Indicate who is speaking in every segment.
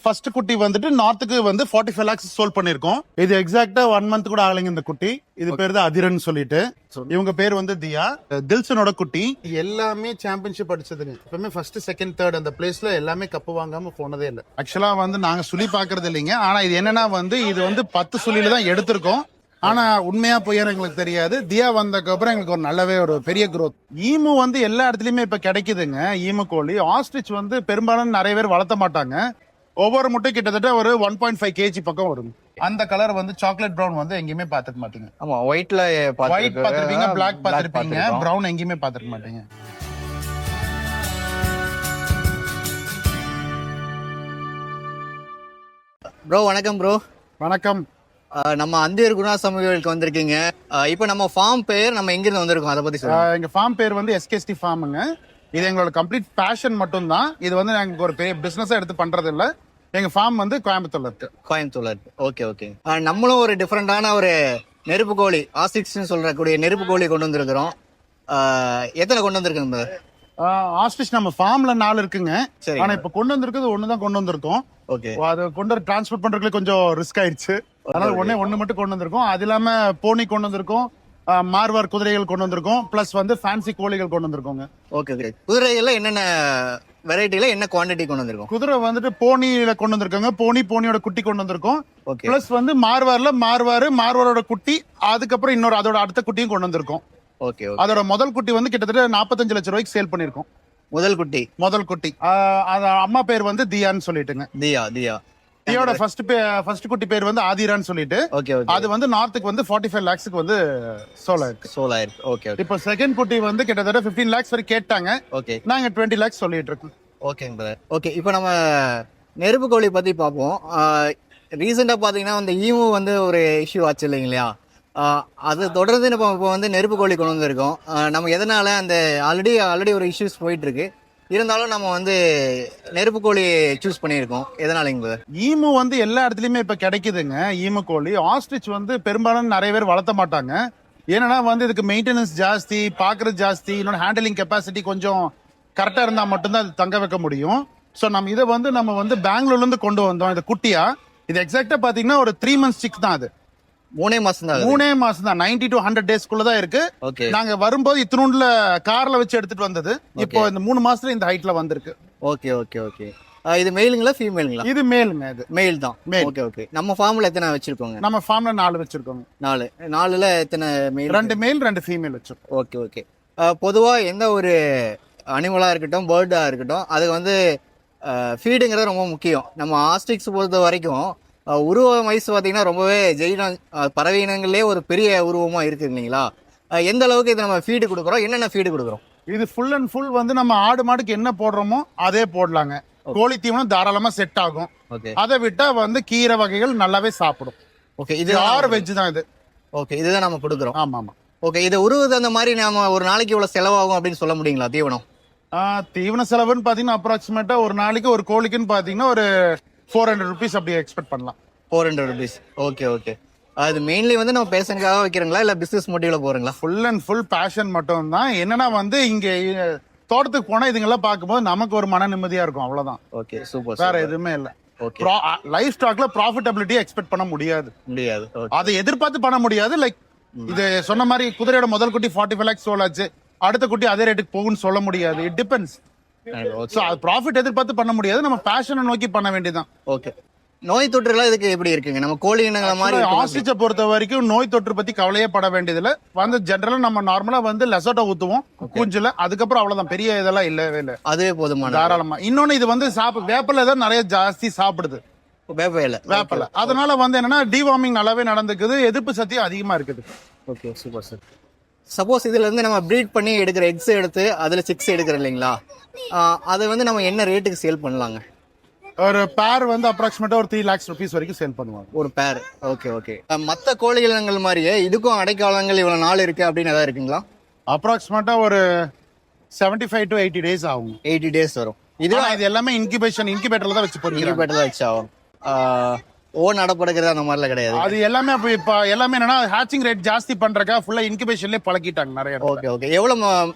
Speaker 1: First குட்டி வந்துட்டு நார்த்துக்கு வந்து 45 lakhs சோல் பண்ணிருக்கோம். இது எக்ஸாக்ட்டா 1 month கூட ஆகலைங்க இந்த குட்டி. இது பேர் தான் அதிரன் சொல்லிட்டு. இவங்க பேர் வந்து தியா. தில்சனோட குட்டி. எல்லாமே சாம்பியன்ஷிப் அடிச்சதுங்க. எப்பவுமே ஃபர்ஸ்ட் செகண்ட் தேர்ட் அந்த பிளேஸ்ல எல்லாமே கப்பு வாங்காம போனதே இல்லை. ஆக்சுவலா வந்து நாங்க சுழி பாக்குறது இல்லைங்க. ஆனா இது என்னன்னா வந்து இது வந்து 10 சுழியில தான் எடுத்திருக்கோம். ஆனா உண்மையா பொய்யான்னு எங்களுக்கு தெரியாது. தியா வந்ததுக்கு அப்புறம் எங்களுக்கு ஒரு நல்லாவே ஒரு பெரிய growth. ஈமு வந்து எல்லா இடத்துலயுமே இப்ப கிடைக்குதுங்க. ஈமு கோழி. ஆஸ்ட்ரிச் வந்து பெரும்பாலும் நிறைய பேர் வளர்த்த மாட்டாங்க. ஒவ்வொரு முட்டை கிட்டத்தட்ட ஒரு 1.5 kg பக்கம் வரும். அந்த கலர் வந்து சாக்லேட் பிரவுன் வந்து எங்கேயுமே பாத்துக்க மாட்டீங்க.
Speaker 2: ஆமா, ஒயிட்ல
Speaker 1: ஒயிட் பாத்திருப்பீங்க, பிளாக் பாத்திருப்பீங்க, பிரவுன் எங்கேயுமே பாத்துக்க மாட்டீங்க.
Speaker 2: ப்ரோ வணக்கம் ப்ரோ.
Speaker 1: வணக்கம்.
Speaker 2: நம்ம அந்தியூர் குணாசாமி கோயிலுக்கு வந்திருக்கீங்க. இப்போ நம்ம ஃபார்ம் பேர் நம்ம எங்கிருந்து வந்திருக்கோம் அதை பத்தி சொல்லுங்க.
Speaker 1: எங்க ஃபார்ம் பேர் வந்து SKST ஃபார்முங்க. இது எங்களோட கம்ப்ளீட் பேஷன் மட்டும் தான். இது வந்து நாங்க ஒரு பெரிய பிசினஸா எடுத்து பண்றது இல்ல. எங்க ஃபார்ம் வந்து கோயம்புத்தூர்ல இருக்கு.
Speaker 2: கோயம்புத்தூர்ல இருக்கு. Okay okay. நம்மளும் ஒரு டிஃப்ரெண்டான ஒரு நெருப்பு கோழி ஆஸ்ட்ரிச்னு சொல்றக்கூடிய நெருப்பு கோழி கொண்டு வந்திருக்கிறோம். எத்தனை கொண்டு வந்திருக்கோம்?
Speaker 1: ஆஸ்ட்ரிச் நம்ம ஃபார்ம்ல 4 இருக்குங்க.
Speaker 2: சரி.
Speaker 1: ஆனா இப்ப கொண்டு வந்திருக்கிறது ஒண்ணுதான் கொண்டு வந்திருக்கோம்.
Speaker 2: ஓகே.
Speaker 1: அது கொண்டு வந்து டிரான்ஸ்போர்ட் பண்றதுக்கு கொஞ்சம் ரிஸ்க் ஆயிடுச்சு. அதனால ஒண்ணு மட்டும் கொண்டு வந்திருக்கோம். அது இல்லாம போனி கொண்டு வந்திருக்கோம், மார்வார் குதிரைகள் கொண்டு வந்திருக்கோம், பிளஸ் வந்து ஃபேன்சி கோழிகள் கொண்டு வந்திருக்கோங்க.
Speaker 2: Okay okay. குதிரைகள்ல என்னென்ன வெரைட்டில என்ன குவாண்டிட்டி கொண்டு வந்திருக்கோம்?
Speaker 1: குதிரை வந்துட்டு போனியில கொண்டு வந்திருக்காங்க. போனியோட குட்டி கொண்டு வந்திருக்கோம்.
Speaker 2: ஓகே.
Speaker 1: பிளஸ் வந்து மார்வாரோட குட்டி, அதுக்கப்புறம் இன்னொரு அதோட அடுத்த குட்டியும் கொண்டு வந்திருக்கோம்.
Speaker 2: ஓகே.
Speaker 1: அதோட முதல் குட்டி வந்து கிட்டத்தட்ட 45 லட்சம் ரூபாய்க்கு சேல் பண்ணிருக்கோம்.
Speaker 2: முதல் குட்டி.
Speaker 1: அது அம்மா பேர் வந்து தியான்னு சொல்லிட்டுங்க. தியோட ஃபர்ஸ்ட் குட்டி பேர் வந்து ஆதிரான்னு சொல்லிட்டு.
Speaker 2: Okay okay.
Speaker 1: அது வந்து நார்த்துக்கு வந்து 45 lakhsக்கு வந்து சோல் ஆயிருக்கு.
Speaker 2: Okay okay.
Speaker 1: இப்போ செகண்ட் குட்டி வந்து கிட்டத்தட்ட 15 lakhs வரை கேட்டாங்க.
Speaker 2: ஓகே.
Speaker 1: நாங்க 20 lakhs சொல்லிட்டு இருக்கோம்.
Speaker 2: ஓகேங்க பிரதர். ஓகே, இப்போ நம்ம நெருப்பு கோழி பத்தி பார்ப்போம். ரீசெண்டா பாத்தீங்கன்னா அந்த ஈமு வந்து ஒரு இஷ்யூ ஆச்சு இல்லைங்களா? அது தொடர்ந்து இப்போ வந்து நெருப்பு கோழி கொண்டு வந்திருக்கோம். நம்ம எதனால அந்த ஆல்ரெடி ஒரு இஷ்யூஸ் போயிட்டு இருக்கு. இருந்தாலும் நம்ம வந்து நெருப்பு கோழி சூஸ் பண்ணியிருக்கோம். எதனாலங்க பிரதர்?
Speaker 1: ஈமு வந்து எல்லா இடத்துலயுமே இப்ப கிடைக்குதுங்க. ஈமு கோழி. ஆஸ்ட்ரிச் வந்து பெரும்பாலும் நிறைய பேர் வளர்த்த மாட்டாங்க. ஏன்னா வந்து இதுக்கு மெயின்டெனன்ஸ் ஜாஸ்தி, பாக்குறது ஜாஸ்தி, இன்னொன்று ஹேண்டலிங் கெப்பாசிட்டி கொஞ்சம் கரெக்டா இருந்தா மட்டும்தான் அது தங்க வைக்க முடியும். ஸோ இதை நம்ம வந்து பெங்களூர்ல இருந்து கொண்டு வந்தோம். இது குட்டியா, இது எக்ஸாக்டா பாத்தீங்கன்னா ஒரு 3 months சிக் தான். அது
Speaker 2: 3 மாசம் தான்.
Speaker 1: 90 to 100 daysக்குள்ள தான் இருக்கு. நாங்க வரும்போது இத்தினூண்டுல கார்ல வச்சு எடுத்துட்டு வந்தது. இப்போ இந்த 3 மாசத்துல இந்த ஹைட்ல வந்திருக்கு.
Speaker 2: Okay okay okay. இது மேலுங்களா ஃபீமேலுங்களா?
Speaker 1: இது மேலுங்க. இது
Speaker 2: மேல் தான். Okay okay. நம்ம ஃபார்ம்ல எத்தனை வச்சிருக்கோங்க?
Speaker 1: நம்ம ஃபார்ம்ல 4 வச்சிருக்கோங்க.
Speaker 2: 4ல எத்தனை மேல்?
Speaker 1: 2 மேல் 2 ஃபீமேல் வச்சிருக்கோம்.
Speaker 2: Okay okay. பொதுவா எந்த ஒரு அனிமலா இருக்கட்டும், பேர்டா இருக்கட்டும், அது வந்து ஃபீடுங்கிறது ரொம்ப முக்கியம். நம்ம ஆஸ்ட்ரிக்ஸ் பொறுத்த வரைக்கும் உருவம் வயசு பார்த்தீங்கன்னா ரொம்பவே பறவை இனங்களே ஒரு பெரிய உருவமா இருக்கு இல்லைங்களா? எந்த அளவுக்கு இது நம்ம ஃபீடு கொடுக்குறோம், என்னென்ன ஃபீடு கொடுக்குறோம்?
Speaker 1: இது ஃபுல் அண்ட் ஃபுல் வந்து நம்ம ஆடு மாடுக்கு என்ன போடுறோமோ அதே போடலாங்க. கோழி தீவனம் தாராளமா செட் ஆகும். அதை விட்டா வந்து கீரை வகைகள் நல்லாவே சாப்பிடும்.
Speaker 2: ஓகே. இது
Speaker 1: வெஜ் தான் இது.
Speaker 2: ஓகே, இதுதான் நம்ம கொடுக்குறோம்.
Speaker 1: ஆமா ஆமா.
Speaker 2: ஓகே. இது உருவது அந்த மாதிரி நாம ஒரு நாளைக்கு இவ்வளவு செலவாகும் அப்படின்னு சொல்ல முடியுங்களா?
Speaker 1: தீவன செலவுன்னு பாத்தீங்கன்னா அப்ராக்சிமேட்டா ஒரு நாளைக்கு ஒரு கோழிக்குன்னு பாத்தீங்கன்னா ஒரு 400 rupees அப்படி எக்ஸ்பெக்ட் பண்ணலாம்.
Speaker 2: 400 rupees. Okay okay. அது மெயின்லி வந்து நம்ம பேஷனுக்காக வைக்கிறீங்களா இல்ல பிசினஸ் மோட்டிவ்ல போறீங்களா?
Speaker 1: ஃபுல் அண்ட் ஃபுல் பேஷன் மட்டும் தான். என்னன்னா வந்து இங்க தோட்டத்துக்கு போனா இதுங்கெல்லாம் பார்க்கும்போது நமக்கு ஒரு மன நிம்மதியா இருக்கும். அவ்வளவுதான்.
Speaker 2: Okay super.
Speaker 1: வேற எதுவுமே இல்ல.
Speaker 2: ஓகே.
Speaker 1: லைஃப் ஸ்டாக்ல ப்ராஃபிட்டபிலிட்டி எக்ஸ்பெக்ட் பண்ண முடியாது. அதை எதிர்பார்த்து பண்ண முடியாது. லைக் இது சொன்ன மாதிரி குதிரையோட முதல் குட்டி 45 lakhs சோல் ஆச்சு. அடுத்த குட்டி அதே ரேட்டுக்கு போகும்னு சொல்ல முடியாது. It depends. சோ அது ப்ராஃபிட் எதிர்பார்த்து பண்ண முடியாது. நம்ம பேஷனை நோக்கி பண்ண வேண்டியதான்.
Speaker 2: ஓகே. நோய் தொற்றுலாம் இதுக்கு எப்படி இருக்குங்க? நம்ம கோழி இனங்கள மாதிரி
Speaker 1: ஆஸ்ட்ரிச்சை பொறுத்த வரைக்கும் நோய் தொற்று பத்தி கவலையே பட வேண்டியதுல வந்து ஜெனரலா நம்ம நார்மலா வந்து லெசோட்டா ஊத்துவோம் கூஞ்சில. அதுக்கப்புறம் அவ்வளவுதான், பெரிய இதெல்லாம் இல்லவே இல்லை.
Speaker 2: அதுவே போதுமான
Speaker 1: தாராளமா. இன்னொன்னு இது வந்து வேப்பல தான் நிறைய ஜாஸ்தி சாப்பிடுது. வேப்பல. அதனால வந்து என்னன்னா டிவார்மிங் நல்லாவே நடந்துக்குது. எதிர்ப்பு சக்தியும் அதிகமா இருக்குது.
Speaker 2: Okay super sir. சப்போஸ் இதுல இருந்து நம்ம ப்ரீட் பண்ணி எடுக்கிற எக்ஸ் எடுத்து அதுல சிக்ஸ் எடுக்கிறோம் இல்லைங்களா? அதை வந்து நம்ம என்ன ரேட்டுக்கு சேல் பண்ணலாங்க?
Speaker 1: ஒரு பேர் வந்து அப்ராக்சிமேட்டா ஒரு 3 lakhs rupees வரைக்கும் சேல் பண்ணுவாங்க
Speaker 2: ஒரு பேர். Okay okay. மற்ற கோழி இனங்கள் மாதிரியே இதுக்கும் அடைக்காலங்கள் இவ்வளவு நாள் இருக்கு அப்படின்னு ஏதாவது இருக்குங்களா?
Speaker 1: அப்ராக்சிமேட்டா ஒரு 75 to 80 days ஆகும்.
Speaker 2: 80 days வரும். இது
Speaker 1: எல்லாமே இன்குபேட்டர்ல தான் வச்சு போறீங்க.
Speaker 2: இன்குபேட்டர்ல வச்சு ஆகும். ஓன் அடப்படுக்கிறது அந்த மாதிரிலாம் கிடையாது.
Speaker 1: அது எல்லாமே இப்ப எல்லாமே என்னன்னா ஹேச்சிங் ரேட் ஜாஸ்தி பண்றக்கா ஃபுல்லா இன்குபேஷன்லயே பழக்கிட்டாங்க நிறைய.
Speaker 2: Okay okay. எவ்வளவு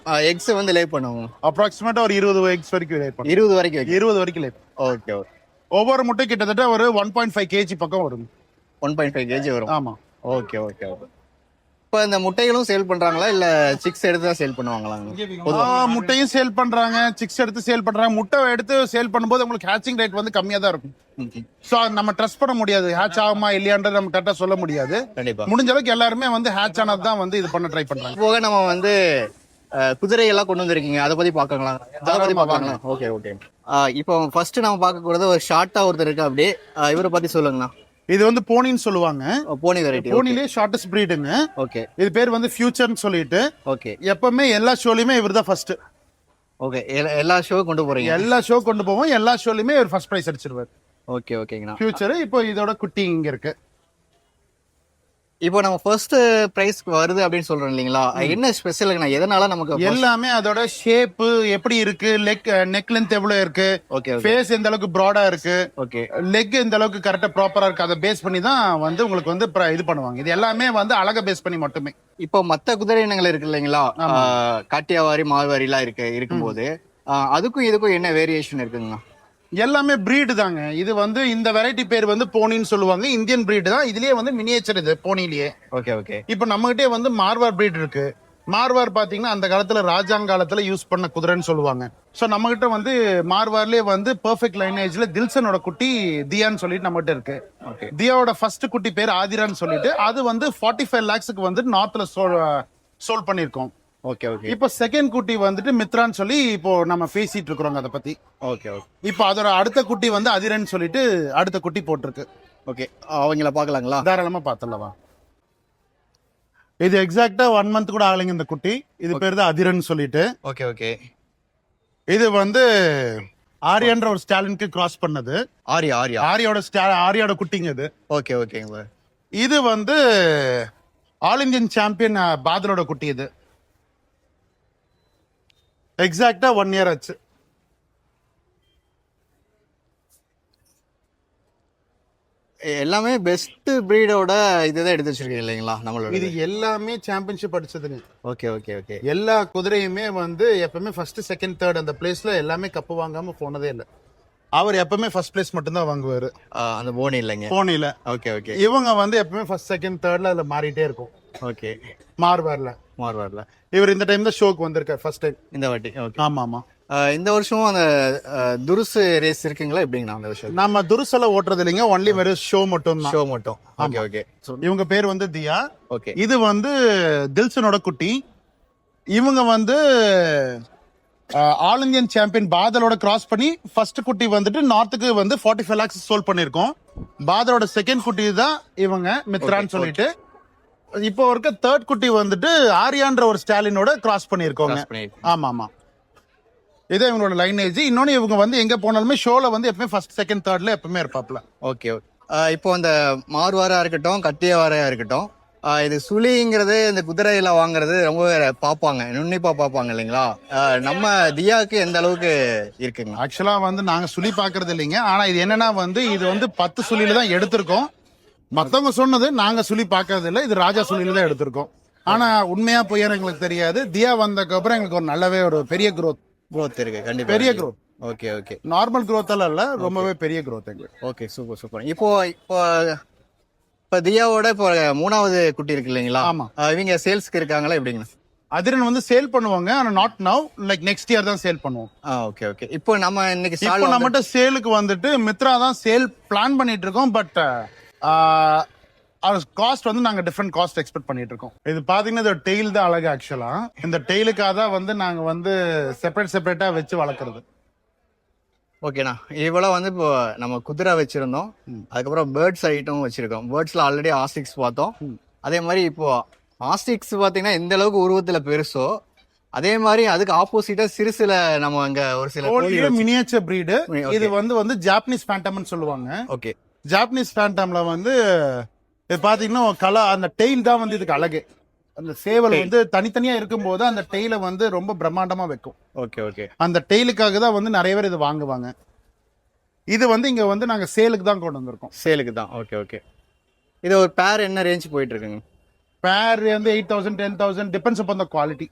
Speaker 2: எக்ஸ் வந்து லே பண்ணுவாங்க?
Speaker 1: அப்ராக்சிமேட்டா ஒரு 20 eggs வரைக்கும் லே பண்ணுவாங்க.
Speaker 2: 20 வரைக்கும்.
Speaker 1: 20 வரைக்கும் லே.
Speaker 2: Okay okay.
Speaker 1: ஒவ்வொரு முட்டை கிட்டத்தட்ட ஒரு 1.5 கேஜி பக்கம் வரும்.
Speaker 2: 1.5 கேஜி வரும்.
Speaker 1: ஆமா.
Speaker 2: Okay okay okay. இப்போ இந்த முட்டைகளும் சேல் பண்றாங்களா இல்ல சிக்ஸ் எடுத்து தான் சேல் பண்ணுவாங்களா?
Speaker 1: முட்டையும் சேல் பண்றாங்க, சிக்ஸ் எடுத்து சேல் பண்றாங்க. முட்டை எடுத்து சேல் பண்ணும்போது உங்களுக்கு ஹேச்சிங் ரேட் வந்து கம்மியா தான் இருக்கும். சோ நம்ம ட்ரஸ்ட் பண்ண முடியாது, ஹேட்ச் ஆகுமா இல்லையான்றது நம்ம கரெக்டா சொல்ல முடியாது.
Speaker 2: கண்டிப்பா.
Speaker 1: முடிஞ்ச அளவுக்கு எல்லாருமே வந்து ஹேட்ச் ஆனது தான் வந்து இது பண்ண ட்ரை பண்றாங்க.
Speaker 2: போக நம்ம வந்து குதிரை எல்லாம் கொண்டு வந்திருக்கீங்க, அதை பத்தி பாக்கலாம். அதை பத்தி பாக்கலாம். Okay okay. இப்போ ஃபர்ஸ்ட் நம்ம பார்க்க கூடாது ஒரு ஷார்ட்டா ஒருத்தர் இருக்கு, அப்படியே இவரை பத்தி சொல்லுங்கண்ணா.
Speaker 1: இது வந்து போனின்னு சொல்லுவாங்க.
Speaker 2: போனி வெரைட்டி.
Speaker 1: போனிலே ஷார்ட்டஸ்ட் பிரீடுங்க.
Speaker 2: ஓகே.
Speaker 1: இது பேர் வந்து ஃபியூச்சர்னு சொல்லிட்டு.
Speaker 2: ஓகே.
Speaker 1: எப்பவுமே எல்லா ஷோலயுமே இவர் தான் ஃபர்ஸ்ட்.
Speaker 2: ஓகே. எல்லா ஷோ கொண்டு போறீங்க?
Speaker 1: எல்லா ஷோ கொண்டு போவோம், எல்லா ஷோலயுமே இவர் ஃபர்ஸ்ட் பிரைஸ் அடிச்சிருவார்.
Speaker 2: ஓகே ஓகேங்கண்ணா.
Speaker 1: ஃபியூச்சர் இப்போ இதோட குட்டி இங்க இருக்கு.
Speaker 2: இப்போ நம்ம ஃபர்ஸ்ட் பிரைஸ் வருது அப்படின்னு சொல்றோம் இல்லைங்களா, என்ன ஸ்பெஷலுங்கண்ணா? எதனால நமக்கு
Speaker 1: எல்லாமே அதோட ஷேப் எப்படி இருக்கு, நெக் லென்த் எவ்வளவு இருக்கு,
Speaker 2: ஓகே
Speaker 1: ஃபேஸ் எந்த அளவுக்கு ப்ராடா இருக்கு,
Speaker 2: ஓகே,
Speaker 1: லெக் எந்த அளவுக்கு கரெக்டா ப்ராப்பரா இருக்கு, அதை பேஸ் பண்ணி தான் வந்து உங்களுக்கு வந்து இது பண்ணுவாங்க. இது எல்லாமே வந்து அழகா பேஸ் பண்ணி மட்டுமே.
Speaker 2: இப்போ மத்த குதிரை இனங்கள் இருக்கு இல்லைங்களா, காட்டியாவாரி மால்வாரி எல்லாம் இருக்கும்போது அதுக்கும் இதுக்கும் என்ன வேரியேஷன் இருக்குங்கண்ணா?
Speaker 1: எல்லாமே பிரீடு தாங்க. இது வந்து இந்த வெரைட்டி பேர் வந்து போனின்னு சொல்லுவாங்க. இந்தியன் பிரீடு தான். இதுலயே வந்து மினியேச்சர் இது போனிலேயே.
Speaker 2: Okay okay.
Speaker 1: இப்போ நம்மகிட்டே வந்து மார்வார் பிரீட் இருக்கு. மார்வார் பாத்தீங்கன்னா அந்த காலத்துல ராஜாங்காலத்துல யூஸ் பண்ண குதிரைன்னு சொல்லுவாங்க. சோ நம்ம கிட்ட வந்து மார்வார்லயே வந்து பெர்ஃபெக்ட் லைனேஜ்ல தில்சனோட குட்டி தியான்னு சொல்லிட்டு நம்ம கிட்ட இருக்கு.
Speaker 2: ஓகே.
Speaker 1: தியாவோட ஃபர்ஸ்ட் குட்டி பேர் ஆதிரான்னு சொல்லிட்டு, அது வந்து 45 lakhsக்கு வந்து நார்த்ல சோல் பண்ணிருக்கோம்.
Speaker 2: Okay okay.
Speaker 1: இப்போ செகண்ட் குட்டி வந்துட்டு மித்ரான்னு சொல்லி இப்போ நம்ம பேசிட்டு இருக்கிறோம் அதை பத்தி.
Speaker 2: Okay okay.
Speaker 1: இப்போ அதோட அடுத்த குட்டி வந்து அதிரன் சொல்லிட்டு அடுத்த குட்டி போட்டிருக்கு.
Speaker 2: ஓகே. அவங்கள பாக்கலாங்களா?
Speaker 1: தாராளமா பாத்துடலாம். இது எக்ஸாக்டா 1 month கூட ஆகலைங்க இந்த குட்டி. இது பேர் தான் அதிரன் சொல்லிட்டு.
Speaker 2: Okay okay.
Speaker 1: இது வந்து ஆரியான்ற ஒரு ஸ்டாலினுக்கு கிராஸ் பண்ணது. ஆரியோட குட்டிங்க இது.
Speaker 2: ஓகே ஓகேங்க.
Speaker 1: இது வந்து ஆல் இந்தியன் சாம்பியன் பாதலோட குட்டி. இது எக்ஸாக்டா 1 year ஆச்சு.
Speaker 2: எல்லாமே பெஸ்ட் பிரீடோட இதுதான் எடுத்து வச்சிருக்கீங்க இல்லைங்களா நம்மளோட?
Speaker 1: இது எல்லாமே சாம்பியன்ஷிப் அடிச்சதுங்க.
Speaker 2: Okay okay okay.
Speaker 1: எல்லா குதிரையுமே வந்து எப்பவுமே ஃபர்ஸ்ட் செகண்ட் தேர்ட் அந்த பிளேஸ்ல எல்லாமே கப்பு வாங்காம போனதே இல்லை. அவர் எப்பவுமே ஃபர்ஸ்ட் பிளேஸ் மட்டும் தான் வாங்குவாரு
Speaker 2: அந்த போனி இல்லைங்க.
Speaker 1: போனில.
Speaker 2: Okay okay.
Speaker 1: இவங்க வந்து எப்பவுமே ஃபர்ஸ்ட் செகண்ட் தேர்ட்ல அதுல மாறிட்டே இருக்கும்.
Speaker 2: ஓகே.
Speaker 1: மார்வார்ல இவர் இந்த டைம் தான் ஷோக்கு வந்திருக்காரு ஃபர்ஸ்ட் டைம்
Speaker 2: இந்த வாட்டி. ஓகே.
Speaker 1: ஆமா ஆமா.
Speaker 2: இந்த வருஷமும் அந்த துருசு ரேஸ் இருக்குங்களா எப்படிங்கண்ணா அந்த வருஷம்?
Speaker 1: நம்ம துருசெல்லாம் ஓட்டுறது இல்லைங்க, ஒன்லி வெறும் ஷோ மட்டும் தான்.
Speaker 2: ஷோ மட்டும். Okay okay.
Speaker 1: இவங்க பேர் வந்து தியா.
Speaker 2: ஓகே.
Speaker 1: இது வந்து தில்சனோட குட்டி. இவங்க வந்து ஆல் இந்தியன் சாம்பியன் பாதலோட கிராஸ் பண்ணி ஃபர்ஸ்ட் குட்டி வந்துட்டு நார்த்துக்கு வந்து 45 lakhs சோல் பண்ணிருக்கோம். பாதலோட செகண்ட் குட்டி தான் இவங்க மித்ரான்னு சொல்லிட்டு. இப்போ இருக்க தேர்ட் குட்டி வந்துட்டு ஆரியான்ற ஒரு ஸ்டாலினோட கிராஸ் பண்ணிருக்கோங்க. ஆமா ஆமா. இதே இவங்களோட லைனேஜ். இன்னொன்னு இவங்க வந்து எங்க போனாலுமே ஷோல வந்து எப்பவுமே ஃபர்ஸ்ட் செகண்ட் தேர்ட்ல எப்பவுமே இருப்பாப்ல.
Speaker 2: Okay okay. இப்போ அந்த மார்வாரா இருக்கட்டும் கட்டியவாரையா இருக்கட்டும், இது சுழிங்கிறது இந்த குதிரையில வாங்குறது ரொம்ப பாப்பாங்க, நுண்ணிப்பா பாப்பாங்க இல்லைங்களா? நம்ம தியாவுக்கு எந்த அளவுக்கு இருக்குங்க?
Speaker 1: ஆக்சுவலா வந்து நாங்க சுழி பாக்குறது இல்லைங்க. ஆனா இது என்னன்னா வந்து இது வந்து 10 சுழியில தான் எடுத்திருக்கோம். மத்தவங்க சொன்னது நாங்க சுழி பாக்குறது இல்ல, இது ராஜா சுழியில தான் எடுத்திருக்கோம். ஆனா உண்மையா பொய்யான்னு எங்களுக்கு தெரியாது. தியா வந்ததுக்கு அப்புறம் எங்களுக்கு ஒரு நல்லாவே ஒரு பெரிய growth
Speaker 2: இருக்கு. கண்டிப்பா
Speaker 1: பெரிய growth.
Speaker 2: Okay okay.
Speaker 1: Normal growth எல்லாம் இல்ல, ரொம்பவே பெரிய growth எங்களுக்கு.
Speaker 2: Okay super super. இப்போ தியாவோட இப்போ 3வது குட்டி இருக்கு இல்லைங்களா?
Speaker 1: ஆமா.
Speaker 2: இவங்க சேல்ஸ்க்கு இருக்காங்களா எப்படிங்க?
Speaker 1: அதிரன் வந்து சேல் பண்ணுவாங்க, ஆனா not now, like next year தான் சேல் பண்ணுவோம்.
Speaker 2: Okay okay. இப்போ நம்ம இன்னைக்கு
Speaker 1: இப்போ நம்மகிட்ட சேலுக்கு வந்துட்டு மித்ரா தான் சேல் பிளான் பண்ணிட்டு இருக்கோம். பட் காஸ்ட் வந்து நாங்க டிஃபரெண்ட் காஸ்ட் எக்ஸ்பெக்ட் பண்ணிட்டு இருக்கோம். இது பாத்தீங்கன்னா இந்த டெய்ல் தான் அழகு. ஆக்சுவலா இந்த டெய்லுக்காக தான் வந்து நாங்க வந்து செப்பரேட்டா வச்சு வளர்க்குறது.
Speaker 2: ஓகேண்ணா. இவ்வளோ வந்து இப்போ நம்ம குதிரை வச்சிருந்தோம், அதுக்கப்புறம் பேர்ட்ஸ் ஐட்டம் வச்சிருக்கோம். பேர்ட்ஸ்ல ஆல்ரெடி ஆஸ்டிக்ஸ் பார்த்தோம். அதே மாதிரி இப்போ ஆஸ்டிக்ஸ் பார்த்தீங்கன்னா எந்த அளவுக்கு உருவத்துல பெருசோ அதே மாதிரி அதுக்கு ஆப்போசிட்டா சிறுசில நம்ம அங்க ஒரு சில
Speaker 1: மினியேச்சர் பிரீடு. இது வந்து ஜாப்பனீஸ் ஃபேண்டம்னு சொல்லுவாங்க.
Speaker 2: ஓகே.
Speaker 1: ஜாப்பனீஸ் ஃபேண்டம்ல வந்து இது பாத்தீங்கன்னா கலர் அந்த டெய்ல் தான் வந்து இதுக்கு அழகு. அந்த சேவல் வந்து தனித்தனியா இருக்கும் போது அந்த டெய்ல வந்து ரொம்ப பிரம்மாண்டமா வைக்கும்.
Speaker 2: Okay okay.
Speaker 1: அந்த டெய்லுக்காக தான் வந்து நிறைய பேர் இது வாங்குவாங்க. இது வந்து இங்க வந்து நாங்க சேலுக்கு தான் கொண்டு வந்திருக்கோம்.
Speaker 2: சேலுக்கு தான். Okay okay. இது ஒரு பேர் என்ன ரேஞ்ச் போயிட்டு இருக்குங்க?
Speaker 1: பேர் வந்து 8,000 10,000 டிபெண்ட்ஸ் அப்பான் தி குவாலிட்டி.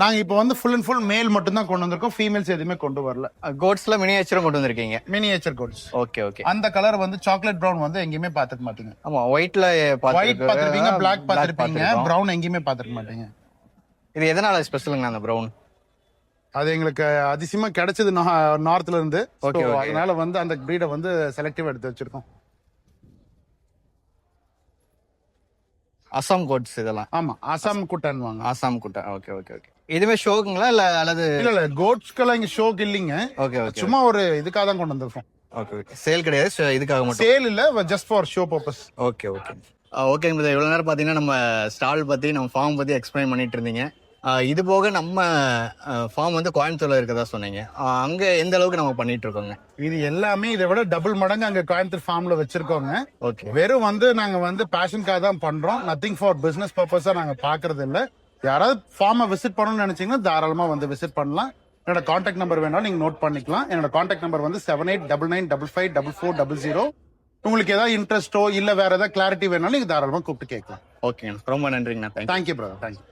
Speaker 1: நாங்க இப்போ வந்து ஃபுல் அண்ட் ஃபுல் மேல் மட்டும் தான் கொண்டு வந்திருக்கோம், ஃபீமேல்ஸ் எதுவுமே கொண்டு வரல.
Speaker 2: கோட்ஸ்ல மினியேச்சரும் கொண்டு வந்திருக்கீங்க.
Speaker 1: Miniature coats.
Speaker 2: Okay okay.
Speaker 1: அந்த கலர் வந்து சாக்லேட் பிரவுன் வந்து எங்கேயுமே பாத்துக்க மாட்டீங்க.
Speaker 2: ஆமா ஒயிட்ல
Speaker 1: ஒயிட் பாத்துருப்பீங்க, பிளாக் பாத்துருப்பீங்க, பிரவுன் எங்கேயுமே பாத்துக்க மாட்டீங்க.
Speaker 2: இது எதனால ஸ்பெஷலுங்க அந்த பிரவுன்?
Speaker 1: அது எங்களுக்கு அதிசயமா கிடைச்சது நார்த்ல இருந்து.
Speaker 2: Okay, okay.
Speaker 1: அதனால வந்து அந்த பிரீடை வந்து செலக்டிவா எடுத்து வச்சிருக்கோம்.
Speaker 2: அசாம் கோட்ஸ் இதெல்லாம்.
Speaker 1: ஆமா, அசாம் குட்டான்வாங்க.
Speaker 2: ஆசாம் குட்டா. Okay okay okay. இதுவே ஷோக்குங்களா இல்ல அல்லது?
Speaker 1: இல்ல கோட்ஸ்க்கெல்லாம் இங்க ஷோக்கு இல்லைங்க.
Speaker 2: Okay okay.
Speaker 1: சும்மா ஒரு இதுக்காக தான் கொண்டு வந்திருக்கோம்.
Speaker 2: Okay okay. சேல் கிடையாது, இதுக்காக மட்டும்.
Speaker 1: சேல் இல்ல, just for show purpose.
Speaker 2: Okay okay. Okay, இவ்வளவு நேரம் பாத்தீங்கன்னா நம்ம ஸ்டால் பத்தி, நம்ம ஃபார்ம் பத்தி எக்ஸ்பிளைன் பண்ணிட்டு இருந்தீங்க. இது போக நம்ம ஃபார்ம் வந்து கோயம்புத்தூர்ல இருக்கதா சொன்னீங்க. அங்க எந்த அளவுக்கு நம்ம பண்ணிட்டு இருக்கோங்க?
Speaker 1: இது எல்லாமே இதை விட டபுள் மடங்கு அங்க கோயம்புத்தூர் ஃபார்ம்ல வச்சிருக்கோங்க.
Speaker 2: ஓகே.
Speaker 1: வெறும் வந்து நாங்க வந்து பேஷனுக்காக தான் பண்றோம், நத்திங் ஃபார் பிசினஸ் பர்பஸா நாங்க பாக்குறது இல்ல. யாராவது ஃபார்மை விசிட் பண்ணணும்னு நினைச்சீங்கன்னா தாராளமா வந்து விசிட் பண்ணலாம். என்னோட கான்டாக்ட் நம்பர் வேணாலும் நீங்க நோட் பண்ணிக்கலாம். என்னோட கான்டாக்ட் நம்பர் வந்து 7899555400. உங்களுக்கு ஏதாவது இன்ட்ரெஸ்டோ இல்ல வேற ஏதாவது கிளாரிட்டி வேணாலும் நீங்க தாராளமா கூப்பிட்டு கேட்கலாம்.
Speaker 2: ஓகே, ரொம்ப நன்றிங்கண்ணா.
Speaker 1: Thank you brother, thank you.